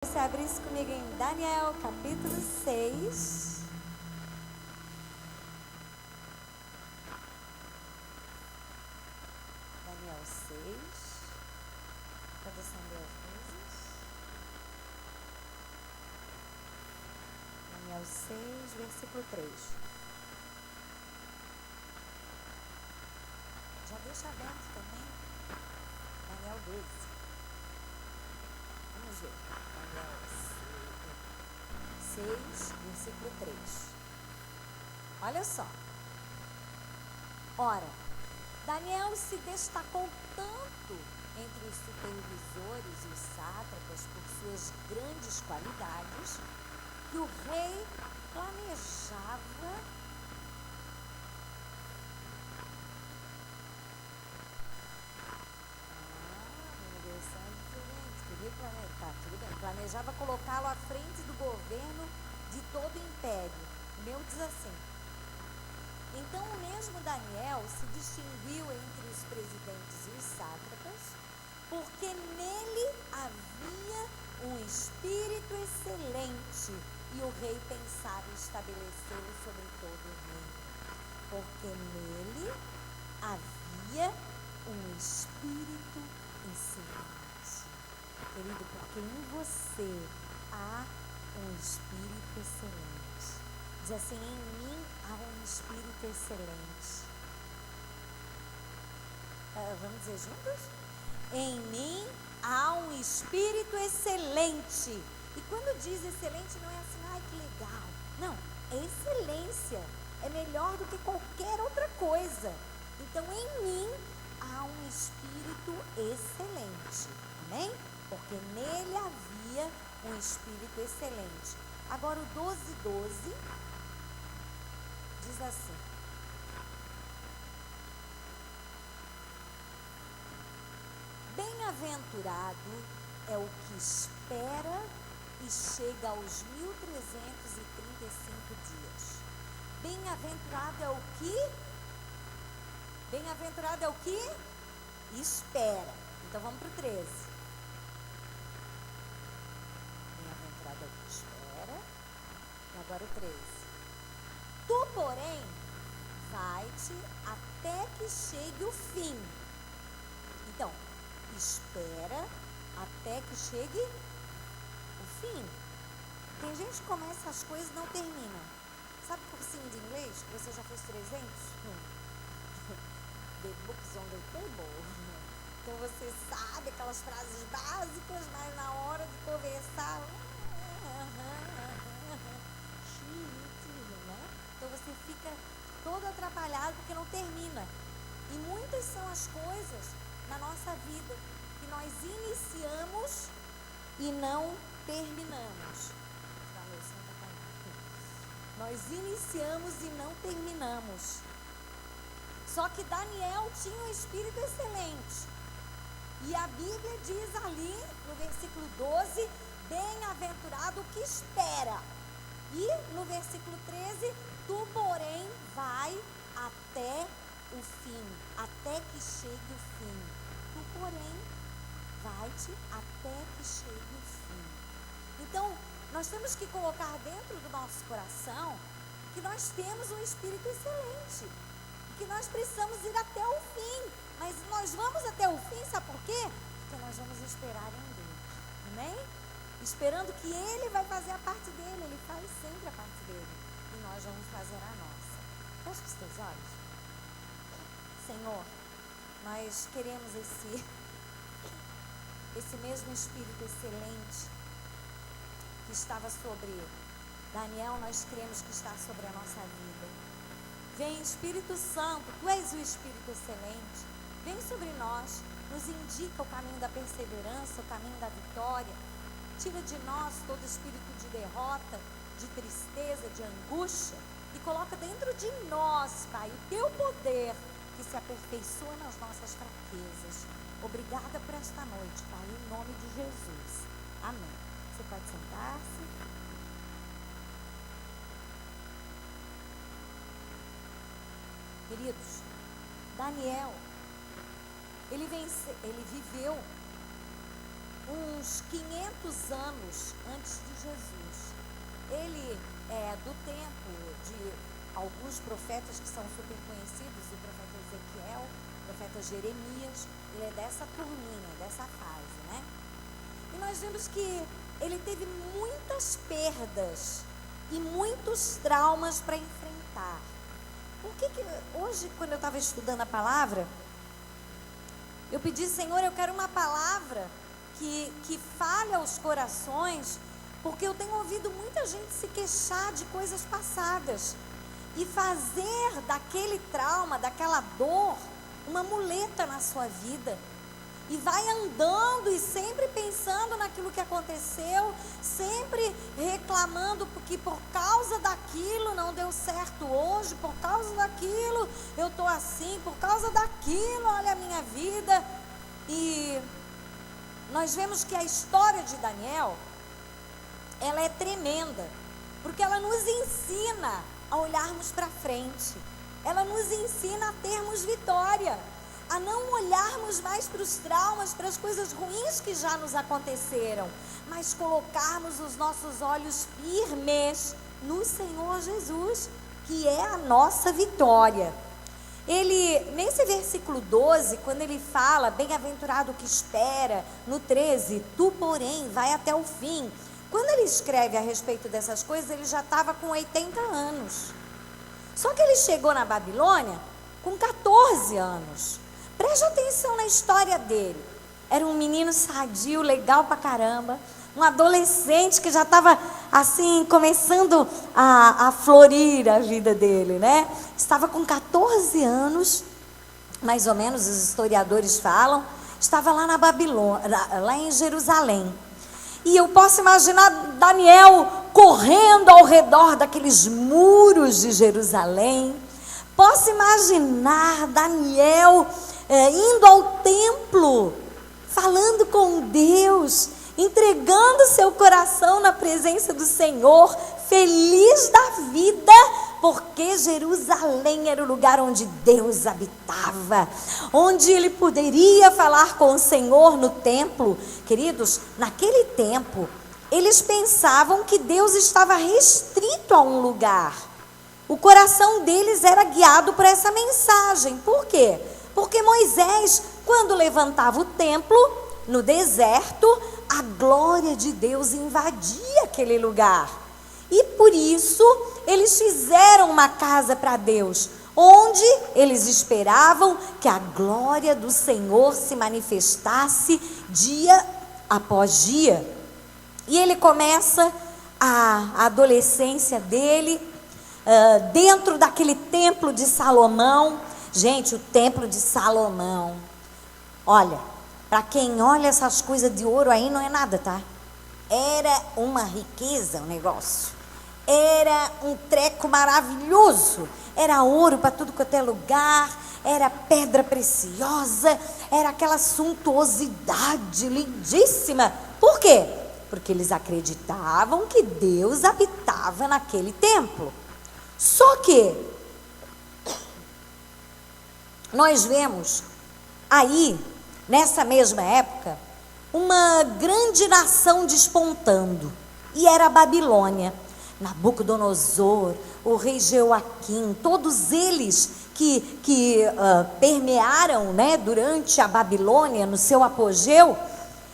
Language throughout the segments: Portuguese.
Você abrisse comigo em Daniel, capítulo 6. Daniel 6. Pode acender as luzes. Daniel 6, versículo 3. Já deixa aberto também. Daniel 12. Vamos ver. Daniel 6, versículo 3. Olha só. Ora, Daniel se destacou tanto entre os supervisores e os sátrapas por suas grandes qualidades que o rei planejava planejava colocá-lo à frente do governo de todo o império. O meu diz assim: então o mesmo Daniel se distinguiu entre os presidentes e os sátrapas, porque nele havia um espírito excelente, e o rei pensava estabelecê-lo sobre todo o reino. Porque nele havia um espírito excelente. Querido, porque em você há um espírito excelente. Diz assim: em mim há um espírito excelente. Vamos dizer juntos? Em mim há um espírito excelente. E quando diz excelente, não é assim, ai que legal. Não, é excelência. É melhor do que qualquer outra coisa. Então em mim há um espírito excelente. Amém? Porque nele havia um espírito excelente. Agora o 12:12 diz assim: bem-aventurado é o que espera e chega aos 1335 dias. Bem-aventurado é o que? Bem-aventurado é o que? Espera. Então vamos para o 13. Bem-aventurado é o que espera. E agora o 13. Tu, porém, vai-te até que chegue o fim. Então, espera até que chegue o fim. Tem gente que começa as coisas e não termina. Sabe o cursinho de inglês que você já fez 300? The books on the table. Então você sabe aquelas frases básicas, mas na hora de conversar, né? Então você fica todo atrapalhado porque não termina. E muitas são as coisas na nossa vida que nós iniciamos e não terminamos. Nós iniciamos e não terminamos. Só que Daniel tinha um espírito excelente. E a Bíblia diz ali, no versículo 12, bem-aventurado o que espera. E no versículo 13, tu, porém, vai até o fim, até que chegue o fim. Tu, porém, vai-te até que chegue o fim. Então, nós temos que colocar dentro do nosso coração que nós temos um espírito excelente. Que nós precisamos ir até o fim. Mas nós vamos até o fim, sabe por quê? Porque nós vamos esperar em Deus. Amém? Esperando que Ele vai fazer a parte dele. Ele faz sempre a parte dele. E nós vamos fazer a nossa. Fecha os teus olhos. Senhor, nós queremos esse mesmo espírito excelente que estava sobre Daniel, nós cremos que está sobre a nossa vida. Vem, Espírito Santo, Tu és o Espírito excelente. Vem sobre nós, nos indica o caminho da perseverança, o caminho da vitória. Tira de nós todo espírito de derrota, de tristeza, de angústia e coloca dentro de nós, Pai, o Teu poder que se aperfeiçoa nas nossas fraquezas. Obrigada por esta noite, Pai, em nome de Jesus. Amém. Você pode sentar-se. Queridos, Daniel, ele viveu uns 500 anos antes de Jesus. Ele é do tempo de alguns profetas que são super conhecidos, o profeta Ezequiel, o profeta Jeremias. Ele é dessa turminha, dessa fase, né? E nós vemos que ele teve muitas perdas e muitos traumas para enfrentar. Por que hoje, quando eu estava estudando a palavra, eu pedi, Senhor, eu quero uma palavra que fale aos corações, porque eu tenho ouvido muita gente se queixar de coisas passadas e fazer daquele trauma, daquela dor, uma muleta na sua vida. E vai andando e sempre pensando naquilo que aconteceu, sempre reclamando porque por causa daquilo não deu certo hoje, por causa daquilo eu estou assim, por causa daquilo, olha a minha vida. E nós vemos que a história de Daniel, ela é tremenda, porque ela nos ensina a olharmos para frente, ela nos ensina a termos vitória, a não olharmos mais para os traumas, para as coisas ruins que já nos aconteceram, mas colocarmos os nossos olhos firmes no Senhor Jesus, que é a nossa vitória. Ele, nesse versículo 12, quando ele fala, bem-aventurado que espera, no 13, tu porém vai até o fim. Quando ele escreve a respeito dessas coisas, ele já estava com 80 anos. Só que ele chegou na Babilônia com 14 anos. Preste atenção na história dele. Era um menino sadio, legal pra caramba. Um adolescente que já estava assim, começando a florir a vida dele, né? Estava com 14 anos, mais ou menos, os historiadores falam. Estava lá na Babilônia, lá em Jerusalém. E eu posso imaginar Daniel correndo ao redor daqueles muros de Jerusalém. Posso imaginar Daniel indo ao templo, falando com Deus, entregando seu coração na presença do Senhor, feliz da vida, porque Jerusalém era o lugar onde Deus habitava, onde ele poderia falar com o Senhor no templo. Queridos, naquele tempo, eles pensavam que Deus estava restrito a um lugar. O coração deles era guiado por essa mensagem. Por quê? Porque Moisés, quando levantava o templo no deserto, a glória de Deus invadia aquele lugar. E por isso, eles fizeram uma casa para Deus, onde eles esperavam que a glória do Senhor se manifestasse dia após dia. E ele começa a adolescência dele dentro daquele templo de Salomão. Gente, o templo de Salomão, olha, para quem olha essas coisas de ouro aí, não é nada, tá? Era uma riqueza o negócio, era um treco maravilhoso, era ouro para tudo quanto é lugar, era pedra preciosa, era aquela suntuosidade lindíssima. Por quê? Porque eles acreditavam que Deus habitava naquele templo. Só que nós vemos aí, nessa mesma época, uma grande nação despontando, e era a Babilônia. Nabucodonosor, o rei Jeoaquim, todos eles que permearam, né, durante a Babilônia, no seu apogeu,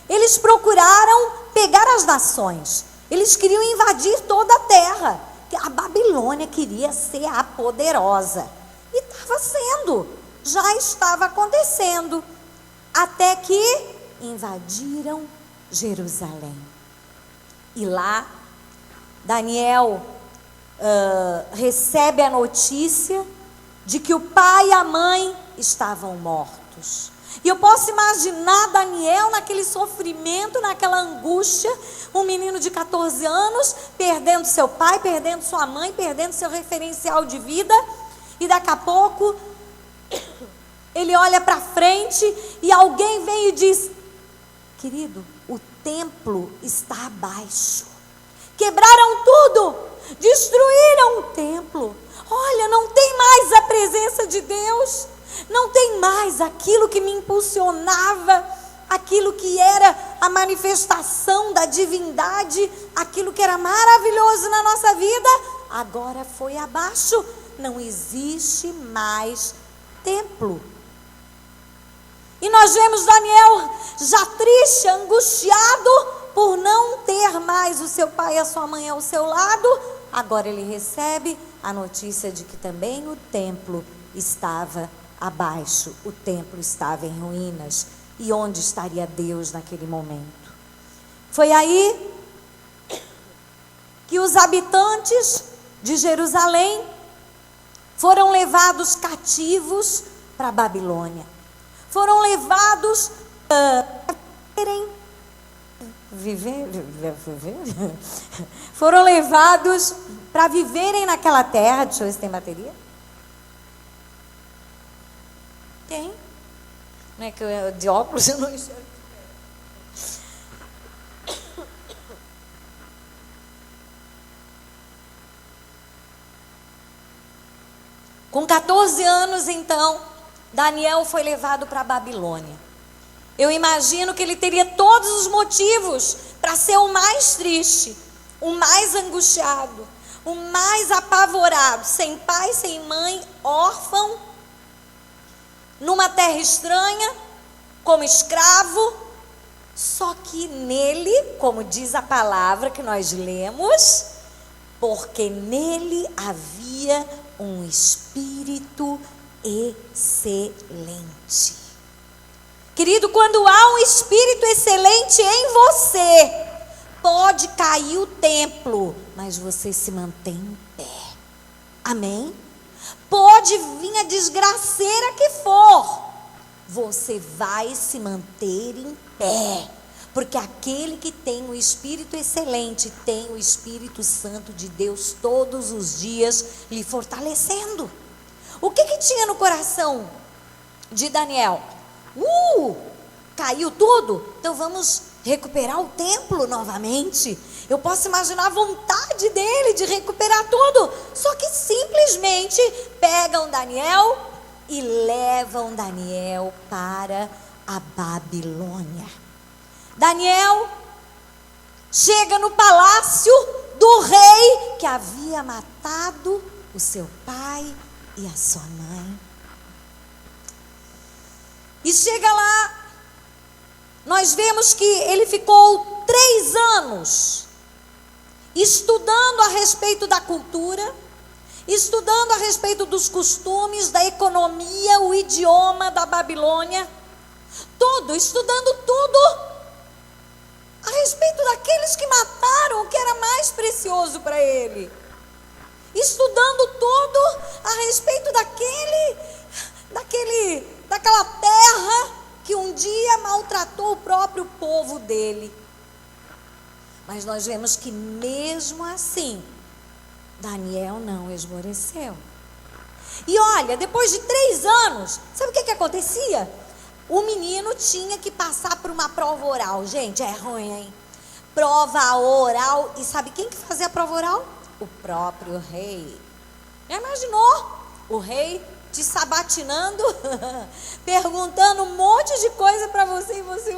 eles procuraram pegar as nações, eles queriam invadir toda a terra. A Babilônia queria ser a poderosa, e estava sendo, já estava acontecendo, até que invadiram Jerusalém. E lá, Daniel recebe a notícia de que o pai e a mãe estavam mortos. E eu posso imaginar Daniel naquele sofrimento, naquela angústia, um menino de 14 anos, perdendo seu pai, perdendo sua mãe, perdendo seu referencial de vida, e daqui a pouco ele olha para frente e alguém vem e diz: querido, o templo está abaixo, quebraram tudo, destruíram o templo, olha, não tem mais a presença de Deus, não tem mais aquilo que me impulsionava aquilo que era a manifestação da divindade, aquilo que era maravilhoso na nossa vida, agora foi abaixo. Não existe mais templo. E nós vemos Daniel já triste, angustiado, por não ter mais o seu pai e a sua mãe ao seu lado. Agora ele recebe a notícia de que também o templo estava abaixo, o templo estava em ruínas. E onde estaria Deus naquele momento? Foi aí que os habitantes de Jerusalém foram levados cativos para a Babilônia. Foram levados foram levados para viverem naquela terra. Deixa eu ver se tem bateria. Tem. Não é que eu de óculos eu não enxergo. Com 14 anos, então, Daniel foi levado para a Babilônia. Eu imagino que ele teria todos os motivos para ser o mais triste, o mais angustiado, o mais apavorado, sem pai, sem mãe, órfão, numa terra estranha, como escravo. Só que nele, como diz a palavra que nós lemos, porque nele havia um espírito excelente. Querido, quando há um espírito excelente em você, pode cair o templo, mas você se mantém em pé. Amém? Pode vir a desgraceira que for, você vai se manter em pé, porque aquele que tem o Espírito excelente tem o Espírito Santo de Deus todos os dias lhe fortalecendo. O que tinha no coração de Daniel? Caiu tudo? Então vamos recuperar o templo novamente. Eu posso imaginar a vontade dele de recuperar tudo. Só que simplesmente pegam Daniel e levam Daniel para a Babilônia. Daniel chega no palácio do rei que havia matado o seu pai e a sua mãe. E chega lá, nós vemos que ele ficou 3 anos estudando a respeito da cultura, estudando a respeito dos costumes, da economia, o idioma da Babilônia, estudando tudo a respeito daqueles que mataram o que era mais precioso para ele, estudando tudo a respeito daquela terra que um dia maltratou o próprio povo dele. Mas nós vemos que mesmo assim, Daniel não esmoreceu. E olha, depois de 3 anos, sabe o que acontecia? O menino tinha que passar por uma prova oral. Gente, é ruim, hein? Prova oral. E sabe quem que fazia a prova oral? O próprio rei. Já imaginou? O rei te sabatinando, perguntando um monte de coisa para você e você...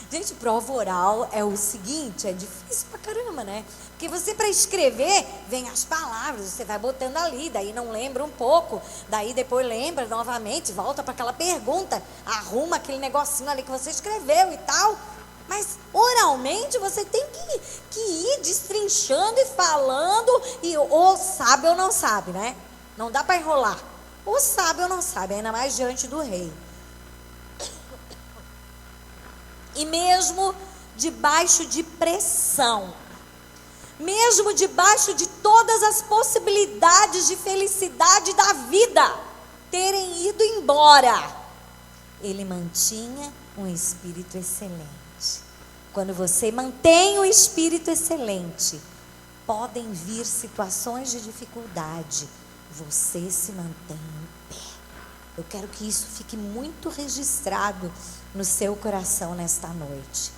Gente, prova oral é o seguinte, é difícil pra caramba, né? Porque você, para escrever, vem as palavras, você vai botando ali, daí não lembra um pouco, daí depois lembra novamente, volta para aquela pergunta, arruma aquele negocinho ali que você escreveu e tal. Mas oralmente você tem que ir destrinchando e falando, e ou sabe ou não sabe, né? Não dá para enrolar. Ou sabe ou não sabe, ainda mais diante do rei. E mesmo debaixo de pressão, mesmo debaixo de todas as possibilidades de felicidade da vida terem ido embora, ele mantinha um espírito excelente. Quando você mantém um espírito excelente, podem vir situações de dificuldade, você se mantém em pé. Eu quero que isso fique muito registrado no seu coração nesta noite.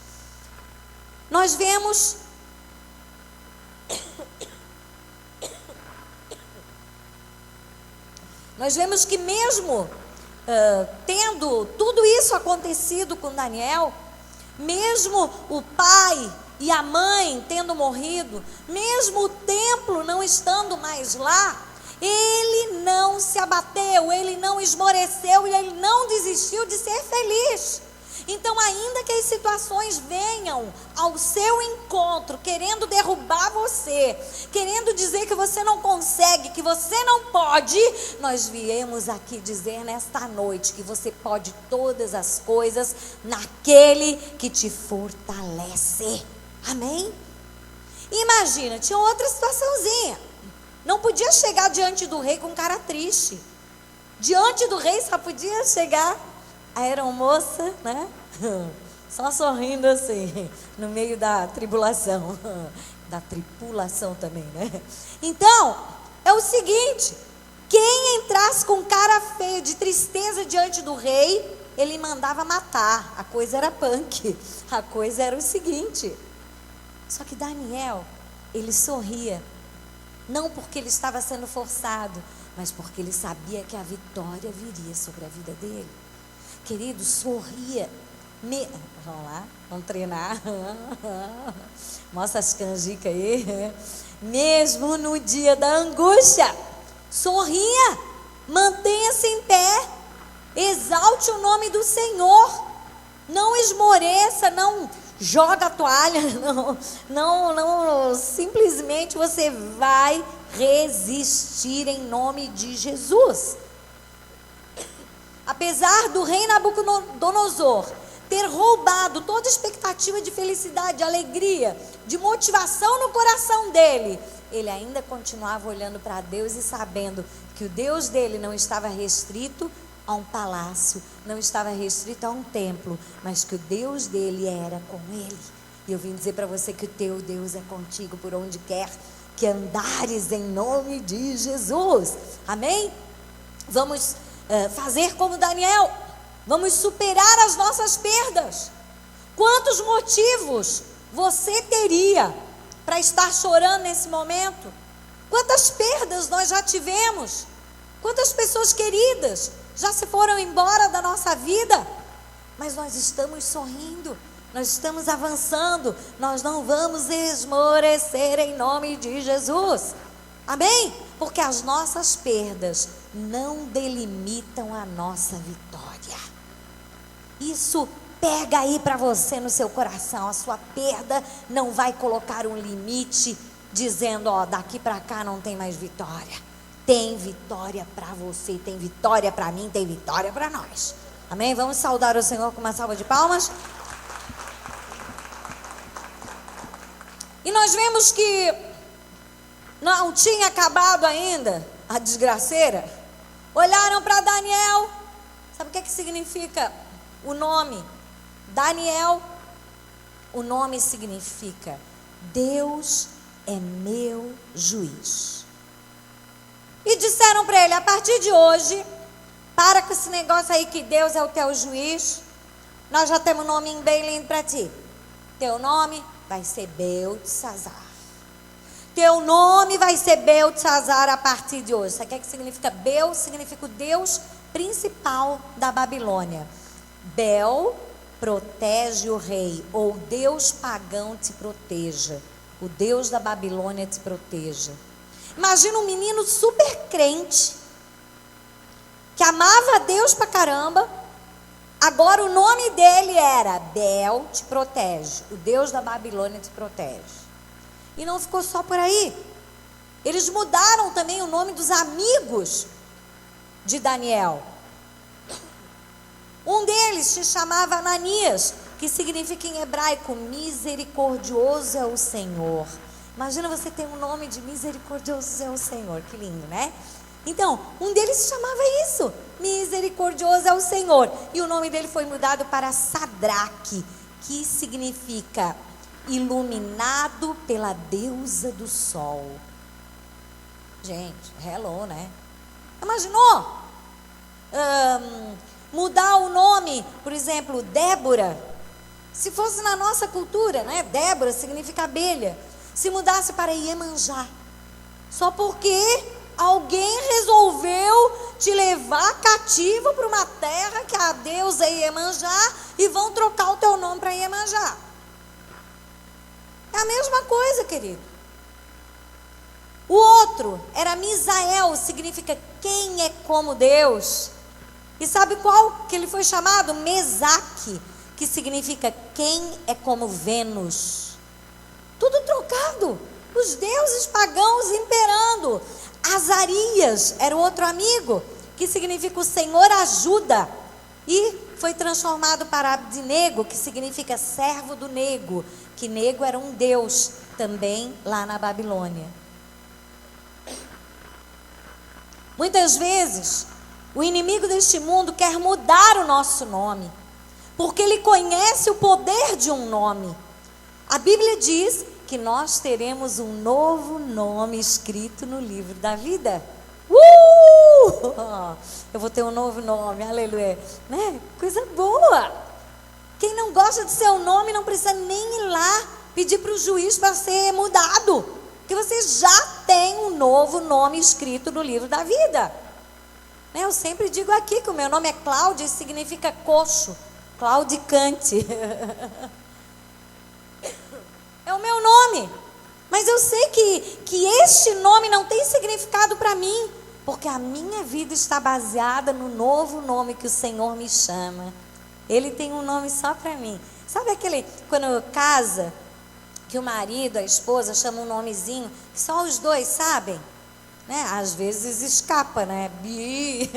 Nós vemos que mesmo tendo tudo isso acontecido com Daniel, mesmo o pai e a mãe tendo morrido, mesmo o templo não estando mais lá, ele não se abateu, ele não esmoreceu e ele não desistiu de ser feliz. Então, ainda que as situações venham ao seu encontro, querendo derrubar você, querendo dizer que você não consegue, que você não pode, nós viemos aqui dizer nesta noite que você pode todas as coisas naquele que te fortalece. Amém? Imagina, tinha outra situaçãozinha. Não podia chegar diante do rei com cara triste. Diante do rei só podia chegar a aeromoça, né? Só sorrindo assim, no meio da tribulação. Da tripulação também, né? Então, é o seguinte: quem entrasse com cara feia, de tristeza diante do rei, ele mandava matar. A coisa era punk. A coisa era o seguinte. Só que Daniel, ele sorria. Não porque ele estava sendo forçado, mas porque ele sabia que a vitória viria sobre a vida dele. Querido, sorria. Vamos lá, vamos treinar. Mostra as canjicas aí. Mesmo no dia da angústia, sorria, mantenha-se em pé, exalte o nome do Senhor, não esmoreça, não joga a toalha, não, simplesmente você vai resistir em nome de Jesus. Apesar do rei Nabucodonosor ter roubado toda expectativa de felicidade, de alegria, de motivação no coração dele, ele ainda continuava olhando para Deus e sabendo que o Deus dele não estava restrito a um palácio, não estava restrito a um templo, mas que o Deus dele era com ele. E eu vim dizer para você que o teu Deus é contigo por onde quer que andares, em nome de Jesus. Amém? Vamos fazer como Daniel. Vamos superar as nossas perdas. Quantos motivos você teria para estar chorando nesse momento? Quantas perdas nós já tivemos? Quantas pessoas queridas já se foram embora da nossa vida? Mas nós estamos sorrindo, nós estamos avançando, nós não vamos esmorecer em nome de Jesus. Amém? Porque as nossas perdas não delimitam a nossa vitória. Isso pega aí para você no seu coração. A sua perda não vai colocar um limite dizendo, ó, daqui para cá não tem mais vitória. Tem vitória para você, tem vitória para mim, tem vitória para nós. Amém? Vamos saudar o Senhor com uma salva de palmas. E nós vemos que não tinha acabado ainda a desgraceira. Olharam para Daniel. Sabe o que significa o nome? Daniel, o nome significa Deus é meu juiz. E disseram para ele, a partir de hoje, para com esse negócio aí que Deus é o teu juiz. Nós já temos um nome bem lindo para ti. Teu nome vai ser Beltesazar. Teu nome vai ser Beltesazar a partir de hoje. Sabe o que significa Bel? Significa o Deus principal da Babilônia. Bel protege o rei, ou Deus pagão te proteja. O Deus da Babilônia te proteja. Imagina um menino super crente, que amava a Deus pra caramba. Agora o nome dele era Bel te protege. O Deus da Babilônia te protege. E não ficou só por aí. Eles mudaram também o nome dos amigos de Daniel. Um deles se chamava Ananias, que significa em hebraico, misericordioso é o Senhor. Imagina você ter um nome de misericordioso é o Senhor, que lindo, né? Então, um deles se chamava isso, misericordioso é o Senhor. E o nome dele foi mudado para Sadraque, que significa iluminado pela deusa do sol. Gente, hello, né? Imaginou? Mudar o nome, por exemplo, Débora. Se fosse na nossa cultura, né? Débora significa abelha. Se mudasse para Iemanjá. Só porque Alguém resolveu te levar cativo para uma terra que a deusa Iemanjá e vão trocar o teu nome para Iemanjá. É a mesma coisa, querido. O outro era Misael, significa quem é como Deus. E sabe qual que ele foi chamado? Mesaque, que significa quem é como Vênus. Tudo trocado. Os deuses pagãos imperando. Azarias era o outro amigo, que significa o Senhor ajuda. E foi transformado para Abdinego, que significa servo do Nego. Que Nego era um deus também lá na Babilônia. Muitas vezes, o inimigo deste mundo quer mudar o nosso nome, porque ele conhece o poder de um nome. A Bíblia diz que nós teremos um novo nome escrito no livro da vida. Eu vou ter um novo nome, aleluia, né? Coisa boa. Quem não gosta do seu nome não precisa nem ir lá pedir para o juiz para ser mudado, porque você já tem um novo nome escrito no livro da vida. Eu sempre digo aqui que o meu nome é Cláudia e significa coxo, claudicante. É o meu nome, mas eu sei que este nome não tem significado para mim, porque a minha vida está baseada no novo nome que o Senhor me chama. Ele tem um nome só para mim. Sabe aquele, quando casa, que o marido, a esposa chama um nomezinho, que só os dois sabem? Né? Às vezes escapa, né? Bi.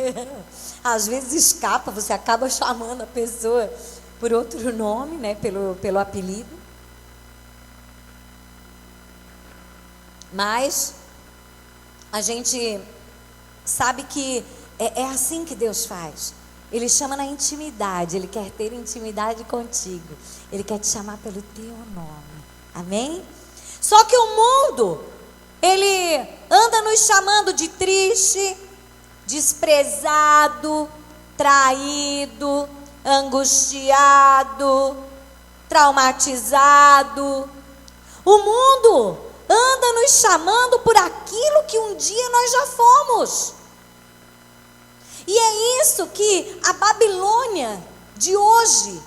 Às vezes escapa, você acaba chamando a pessoa por outro nome, né? Pelo apelido. Mas a gente sabe que é assim que Deus faz. Ele chama na intimidade, Ele quer ter intimidade contigo. Ele quer te chamar pelo teu nome. Amém? Só que o mundo, ele anda nos chamando de triste, desprezado, traído, angustiado, traumatizado. O mundo anda nos chamando por aquilo que um dia nós já fomos. E é isso que a Babilônia de hoje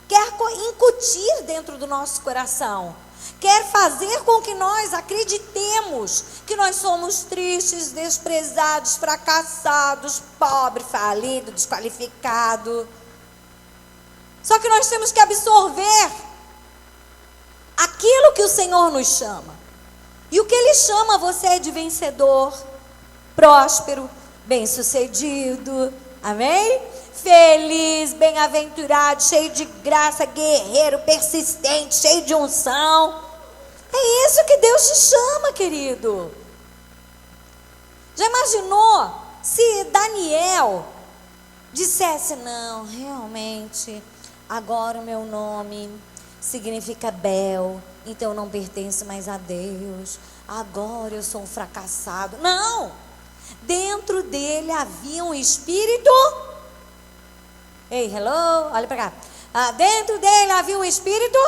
quer incutir dentro do nosso coração. Quer fazer com que nós acreditemos que nós somos tristes, desprezados, fracassados, pobres, falidos, desqualificados. Só que nós temos que absorver aquilo que o Senhor nos chama. E o que Ele chama você é de vencedor, próspero, bem-sucedido, amém? Feliz, bem-aventurado, cheio de graça, guerreiro, persistente, cheio de unção. É isso que Deus te chama, querido. Já imaginou se Daniel dissesse: não, realmente, agora o meu nome significa Bel, então eu não pertenço mais a Deus, agora eu sou um fracassado. Não! Dentro dele havia um espírito. Ei, hello, olha para cá. Dentro dele havia um espírito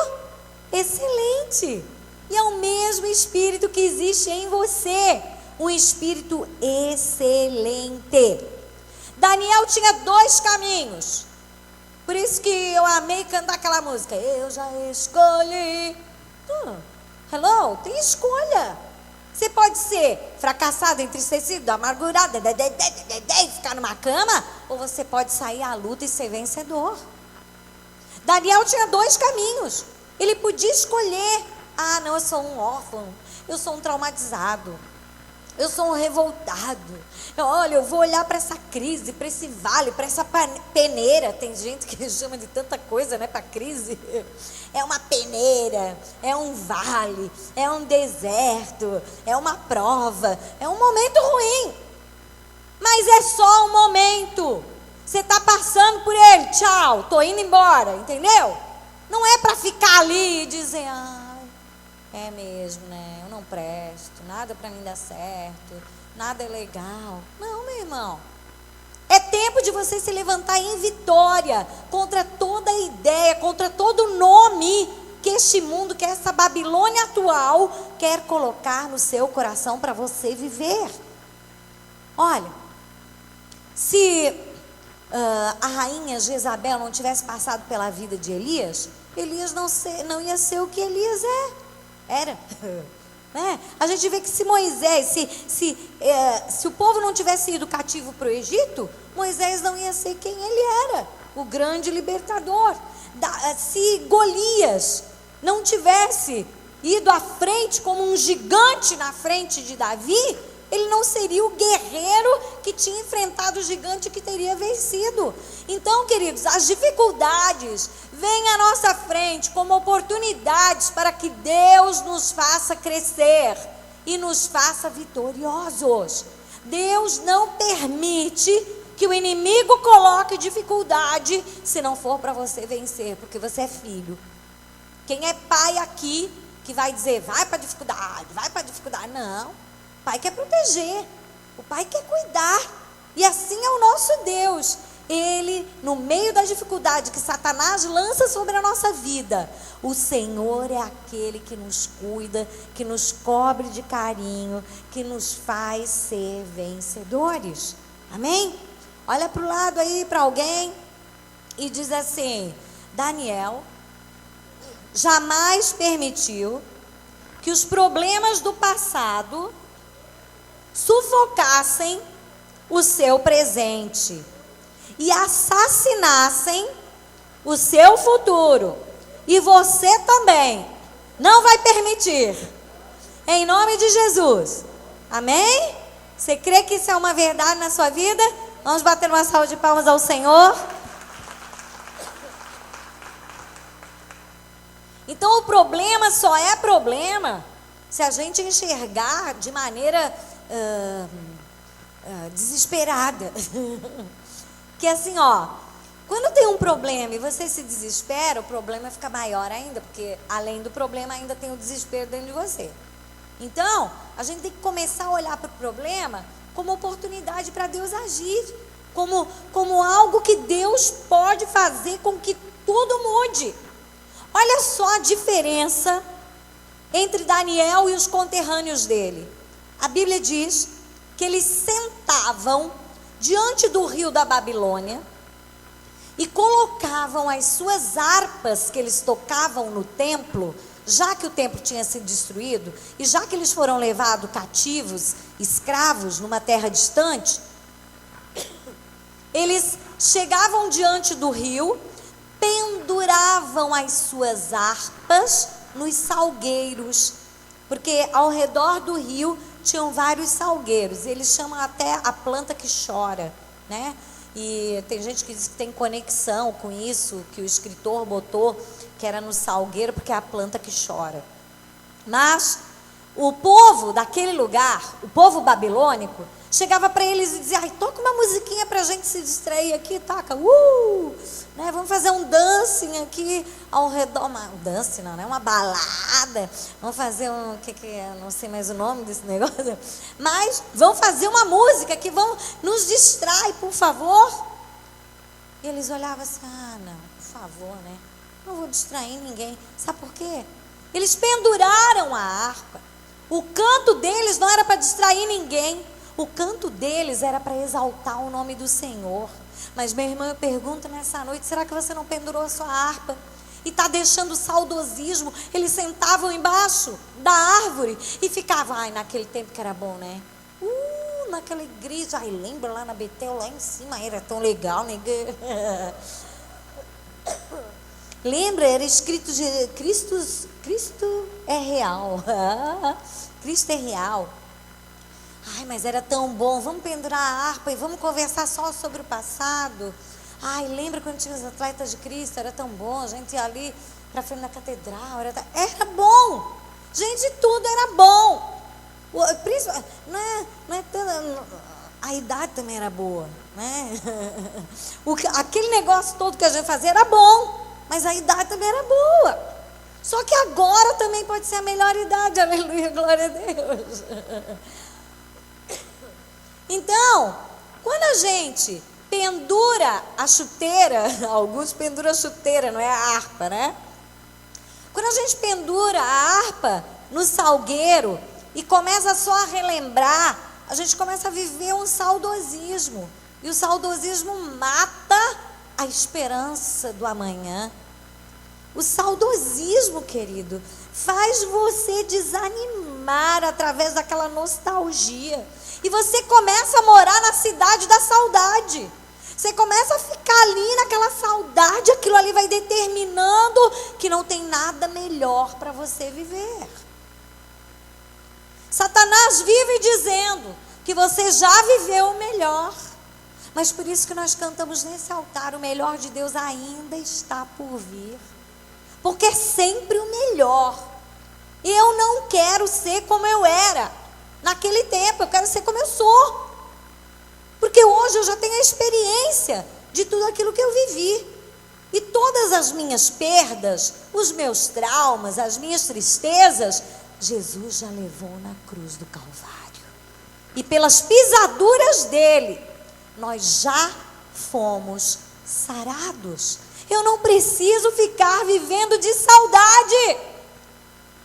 excelente. E é o mesmo espírito que existe em você. Um espírito excelente. Daniel tinha 2 caminhos. Por isso que eu amei cantar aquela música. Eu já escolhi. Hello, tem escolha. Você pode ser fracassado, entristecido, amargurado, ficar numa cama, ou você pode sair à luta e ser vencedor. Daniel tinha 2 caminhos. Ele podia escolher: ah, não, eu sou um órfão, eu sou um traumatizado, eu sou um revoltado. Olha, eu vou olhar para essa crise, para esse vale, para essa peneira. Tem gente que chama de tanta coisa, né, para crise. É uma peneira, é um vale, é um deserto, é uma prova, é um momento ruim. Mas é só um momento. Você está passando por ele, tchau, estou indo embora, entendeu? Não é para ficar ali e dizer: ai, é mesmo, né? Eu não presto, nada para mim dá certo, nada é legal. Não, meu irmão. É tempo de você se levantar em vitória contra toda ideia, contra todo nome que este mundo, que essa Babilônia atual quer colocar no seu coração para você viver. Olha, se a rainha Jezabel não tivesse passado pela vida de Elias, Elias não ia ser o que Elias era. Né? A gente vê que se Moisés, se o povo não tivesse ido cativo para o Egito, Moisés não ia ser quem ele era, o grande libertador. Se Golias não tivesse ido à frente como um gigante na frente de Davi, ele não seria o guerreiro que tinha enfrentado o gigante que teria vencido. Então, queridos, as dificuldades vêm à nossa frente como oportunidades para que Deus nos faça crescer e nos faça vitoriosos. Deus não permite que o inimigo coloque dificuldade se não for para você vencer, porque você é filho. Quem é pai aqui que vai dizer, vai para a dificuldade, não. O pai quer proteger, o pai quer cuidar, e assim é o nosso Deus. Ele, no meio da dificuldade que Satanás lança sobre a nossa vida, o Senhor é aquele que nos cuida, que nos cobre de carinho, que nos faz ser vencedores. Amém? Olha para o lado aí, para alguém, e diz assim: Daniel jamais permitiu que os problemas do passado sufocassem o seu presente e assassinassem o seu futuro. E você também não vai permitir, em nome de Jesus. Amém? Você crê que isso é uma verdade na sua vida? Vamos bater uma salva de palmas ao Senhor. Então o problema só é problema se a gente enxergar de maneira desesperada. Que assim, quando tem um problema e você se desespera, o problema fica maior ainda, porque além do problema ainda tem o desespero dentro de você. Então, a gente tem que começar a olhar para o problema como oportunidade para Deus agir, como algo que Deus pode fazer com que tudo mude. Olha só a diferença entre Daniel e os conterrâneos dele. A Bíblia diz que eles sentavam diante do rio da Babilônia e colocavam as suas harpas que eles tocavam no templo, já que o templo tinha sido destruído e já que eles foram levados cativos, escravos, numa terra distante. Eles chegavam diante do rio, penduravam as suas harpas nos salgueiros, porque ao redor do rio tinham vários salgueiros. Eles chamam até a planta que chora, né? E tem gente que diz que tem conexão com isso, que o escritor botou, que era no salgueiro, porque é a planta que chora. Mas o povo daquele lugar, o povo babilônico, chegava para eles e dizia: ai, toca uma musiquinha para a gente se distrair aqui, toca, né? Vamos fazer um dancing aqui ao redor, um dancing não, né? Uma balada, vamos fazer não sei mais o nome desse negócio, mas vamos fazer uma música que vão nos distrai, por favor. E eles olhavam assim: ah, não, por favor, né? Não vou distrair ninguém. Sabe por quê? Eles penduraram a harpa. O canto deles não era para distrair ninguém. O canto deles era para exaltar o nome do Senhor. Mas, minha irmã, eu pergunto nessa noite: será que você não pendurou a sua harpa? E está deixando o saudosismo? Eles sentavam embaixo da árvore e ficavam: ai, naquele tempo que era bom, né? Naquela igreja, ai, lembra lá na Betel, lá em cima, era tão legal, né? Lembra, era escrito de Cristo é real. Cristo é real. Ai, mas era tão bom, vamos pendurar a harpa e vamos conversar só sobre o passado. Ai, lembra quando tinha os atletas de Cristo, era tão bom, a gente ia ali para frente da catedral, era bom. Gente, tudo era bom. Não é tão, a idade também era boa, né? Aquele negócio todo que a gente fazia era bom, mas a idade também era boa. Só que agora também pode ser a melhor idade, aleluia, glória a Deus. Então, quando a gente pendura a chuteira, alguns penduram a chuteira, não é a harpa, né? Quando a gente pendura a harpa no salgueiro e começa só a relembrar a gente começa a viver um saudosismo. E o saudosismo mata a esperança do amanhã. O saudosismo, querido, faz você desanimar através daquela nostalgia. E você começa a morar na cidade da saudade. Você começa a ficar ali naquela saudade, aquilo ali vai determinando que não tem nada melhor para você viver. Satanás vive dizendo que você já viveu o melhor. Mas por isso que nós cantamos nesse altar, o melhor de Deus ainda está por vir. Porque é sempre o melhor. Eu não quero ser como eu era naquele tempo, eu quero ser como eu sou. Porque hoje eu já tenho a experiência de tudo aquilo que eu vivi. E todas as minhas perdas, os meus traumas, as minhas tristezas, Jesus já levou na cruz do Calvário. E pelas pisaduras dele, nós já fomos sarados. Eu não preciso ficar vivendo de saudade.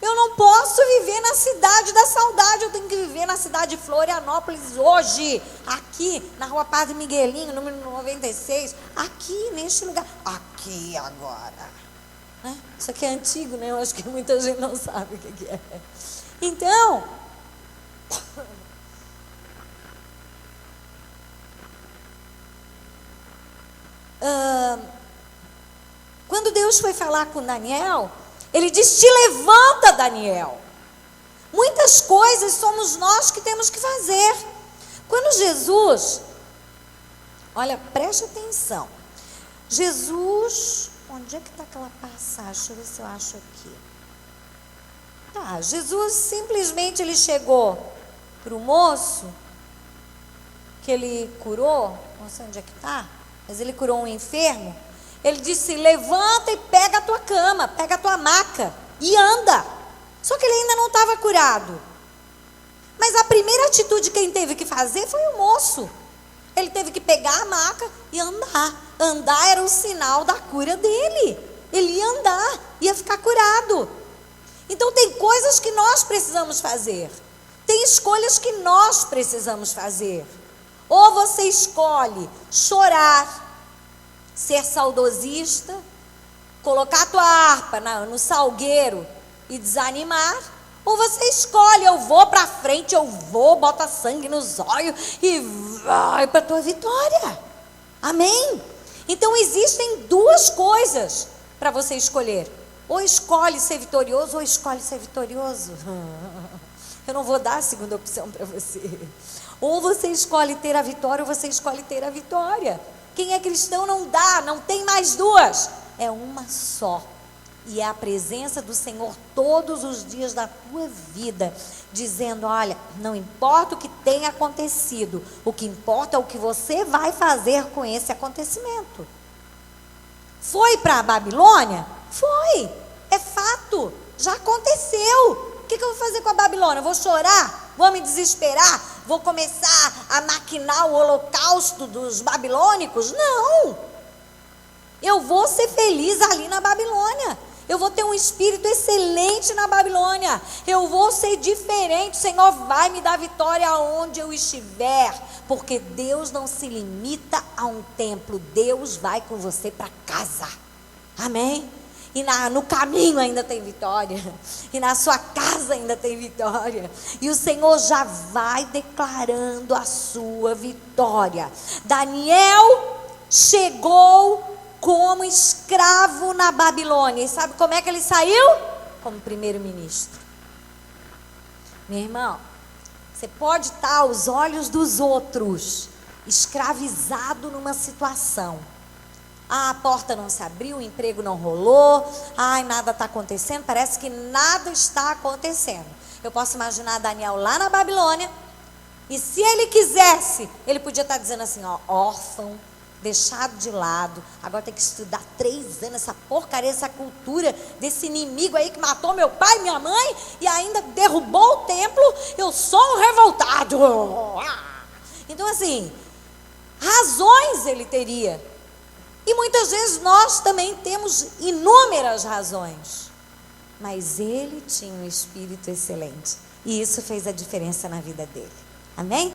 Eu não posso viver na cidade da saudade. Eu tenho que viver na cidade de Florianópolis hoje. Aqui, na rua Padre Miguelinho, número 96. Aqui, neste lugar. Aqui, agora. Né? Isso aqui é antigo, né? Eu acho que muita gente não sabe o que é. Então... quando Deus foi falar com Daniel, ele disse: te levanta, Daniel. Muitas coisas somos nós que temos que fazer. Quando Jesus, olha, preste atenção. Jesus, onde é que está aquela passagem? Deixa eu ver se eu acho aqui. Tá, Jesus simplesmente ele chegou para o moço que ele curou, não sei onde é que está, mas ele curou um enfermo. Ele disse: levanta e pega a tua cama, pega a tua maca e anda. Só que ele ainda não estava curado. Mas a primeira atitude que quem teve que fazer foi o moço. Ele teve que pegar a maca e andar. Andar era o sinal da cura dele. Ele ia andar, ia ficar curado. Então tem coisas que nós precisamos fazer. Tem escolhas que nós precisamos fazer. Ou você escolhe chorar, ser saudosista, colocar a tua harpa no salgueiro e desanimar, ou você escolhe: eu vou para frente, eu vou, bota sangue nos olhos e vai para a tua vitória. Amém? Então existem duas coisas para você escolher: ou escolhe ser vitorioso, ou escolhe ser vitorioso. Eu não vou dar a segunda opção para você. Ou você escolhe ter a vitória, ou você escolhe ter a vitória. Quem é cristão não dá, não tem mais duas. É uma só. E é a presença do Senhor todos os dias da tua vida, dizendo: olha, não importa o que tenha acontecido, o que importa é o que você vai fazer com esse acontecimento. Foi para a Babilônia? Foi, é fato, já aconteceu. O que eu vou fazer com a Babilônia? Vou chorar? Vou me desesperar? Vou começar a maquinar o holocausto dos babilônicos? Não! Eu vou ser feliz ali na Babilônia. Eu vou ter um espírito excelente na Babilônia. Eu vou ser diferente. O Senhor vai me dar vitória aonde eu estiver. Porque Deus não se limita a um templo. Deus vai com você para casa. Amém? E no caminho ainda tem vitória. E na sua casa ainda tem vitória. E o Senhor já vai declarando a sua vitória. Daniel chegou como escravo na Babilônia. E sabe como é que ele saiu? Como primeiro-ministro. Meu irmão, você pode estar aos olhos dos outros escravizado numa situação. Ah, a porta não se abriu, o emprego não rolou, ai, nada está acontecendo, parece que nada está acontecendo. Eu posso imaginar Daniel lá na Babilônia, e se ele quisesse, ele podia estar dizendo assim: ó, órfão, deixado de lado, agora tem que estudar 3 anos, essa porcaria, essa cultura desse inimigo aí que matou meu pai e minha mãe, e ainda derrubou o templo, eu sou um revoltado. Então assim, razões ele teria. E muitas vezes nós também temos inúmeras razões. Mas ele tinha um espírito excelente. E isso fez a diferença na vida dele. Amém?